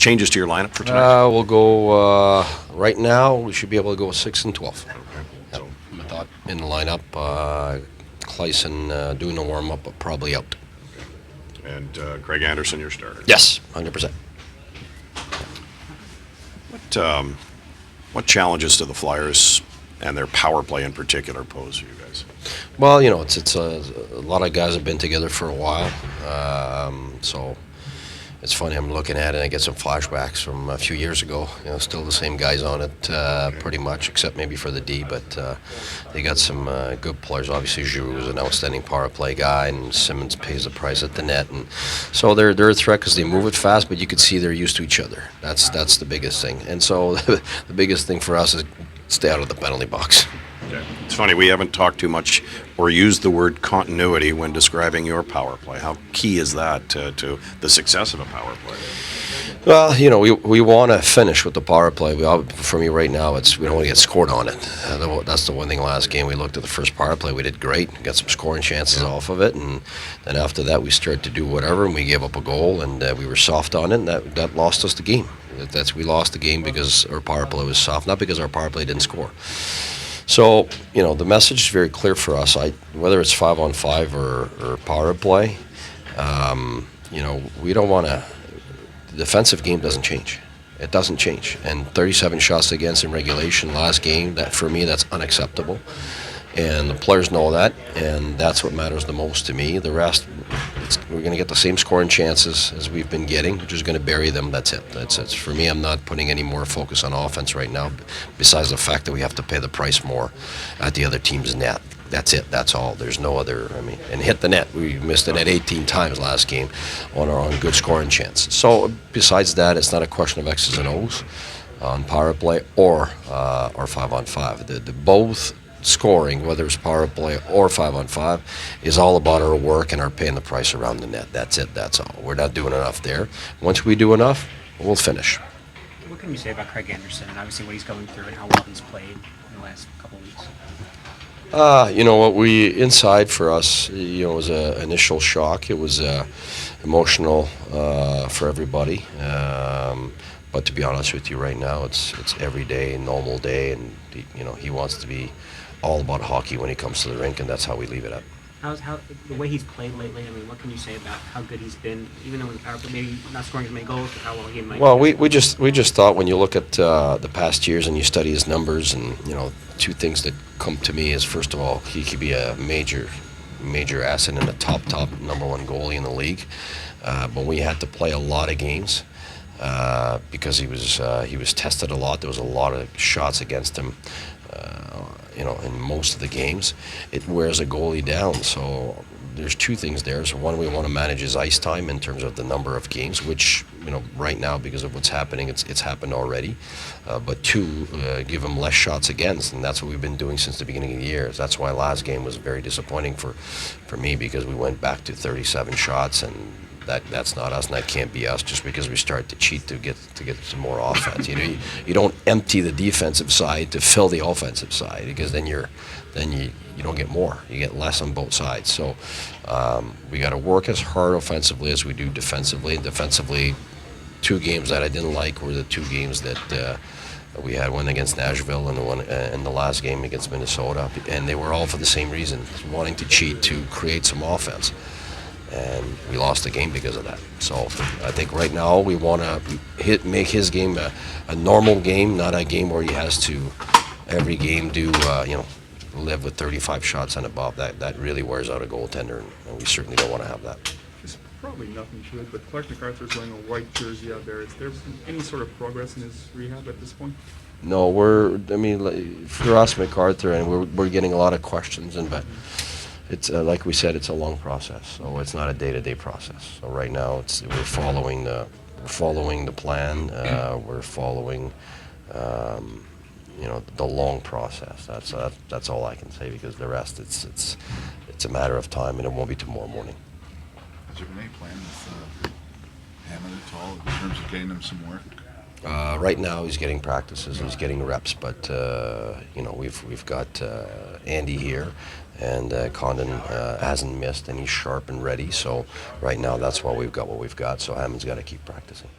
changes to your lineup for tonight? We'll go, right now, we should be able to go 6 and 12. Okay. Yep. So, I thought in the lineup, Clayson doing the warm-up, but probably out. and Craig Anderson, your starter. Yes, 100%. What challenges do the Flyers and their power play in particular pose for you guys? Well, it's a lot of guys have been together for a while, so it's funny. I'm looking at it, and I get some flashbacks from a few years ago. Still the same guys on it, pretty much, except maybe for the D. But they got some good players. Obviously, Giroux was an outstanding power play guy, and Simmons pays the price at the net. And so they're a threat because they move it fast, but you could see they're used to each other. That's the biggest thing. And so the biggest thing for us is stay out of the penalty box. Okay. It's funny, we haven't talked too much or used the word continuity when describing your power play. How key is that to the success of a power play? Well, we want to finish with the power play. For me right now, we don't want to get scored on it. That's the one thing last game. We looked at the first power play. We did great. Got some scoring chances off of it. And then after that, we started to do whatever, and we gave up a goal, and we were soft on it, and that lost us the game. We lost the game because our power play was soft, not because our power play didn't score. So, the message is very clear for us. Whether it's 5-on-5 or power play, we don't want to. The defensive game doesn't change. It doesn't change. And 37 shots against in regulation last game, for me, that's unacceptable. And the players know that, and that's what matters the most to me. The rest, we're going to get the same scoring chances as we've been getting. We're just going to bury them. That's it. That's it. For me, I'm not putting any more focus on offense right now, besides the fact that we have to pay the price more at the other team's net. That's it. That's all. There's no other. And hit the net. We missed the net 18 times last game on good scoring chances. So besides that, it's not a question of X's and O's on power play or 5-on-5. The both scoring, whether it's power play or 5-on-5, is all about our work and our paying the price around the net. That's it. That's all. We're not doing enough there. Once we do enough, we'll finish. What can you say about Craig Anderson and obviously what he's going through and how well he's played in the last couple of weeks? Inside for us, it was an initial shock. It was emotional for everybody. But to be honest with you, right now it's every day, normal day, and he wants to be all about hockey when he comes to the rink, and that's how we leave it at. How the way he's played lately? What can you say about how good he's been, even though in the power play maybe not scoring as many goals, but how well he might? Well, we just thought when you look at the past years and you study his numbers, and two things that come to me is, first of all, he could be a major asset and a top number one goalie in the league, but we had to play a lot of games. Because he was tested a lot. There was a lot of shots against him, in most of the games. It wears a goalie down. So there's two things there. So one, we want to manage his ice time in terms of the number of games, which right now, because of what's happening, it's happened already. But two, give him less shots against, and that's what we've been doing since the beginning of the year. That's why last game was very disappointing for me, because we went back to 37 shots, and that's not us, and that can't be us, just because we start to cheat to get some more offense. You don't empty the defensive side to fill the offensive side, because then you don't get more. You get less on both sides. So we got to work as hard offensively as we do defensively. And defensively, two games that I didn't like were the two games that we had, one against Nashville and the last game against Minnesota, and they were all for the same reason, wanting to cheat to create some offense. And we lost the game because of that. So I think right now we want to make his game a normal game, not a game where he has to every game do live with 35 shots and above. That really wears out a goaltender, and we certainly don't want to have that. There's probably nothing to it, but Clark MacArthur's wearing a white jersey out there. Is there any sort of progress in his rehab at this point? No, for us, MacArthur, and we're getting a lot of questions, but. It's like we said, it's a long process, so it's not a day-to-day process. So right now, we're following the plan. We're following, the long process. That's all I can say, because the rest, it's a matter of time, and it won't be tomorrow morning. Has there been any plan with Hammond at all in terms of getting him some work? Right now, he's getting practices, he's getting reps, but we've got Andy here, and Condon hasn't missed, and he's sharp and ready. So right now, that's why we've got what we've got. So Hammond's got to keep practicing.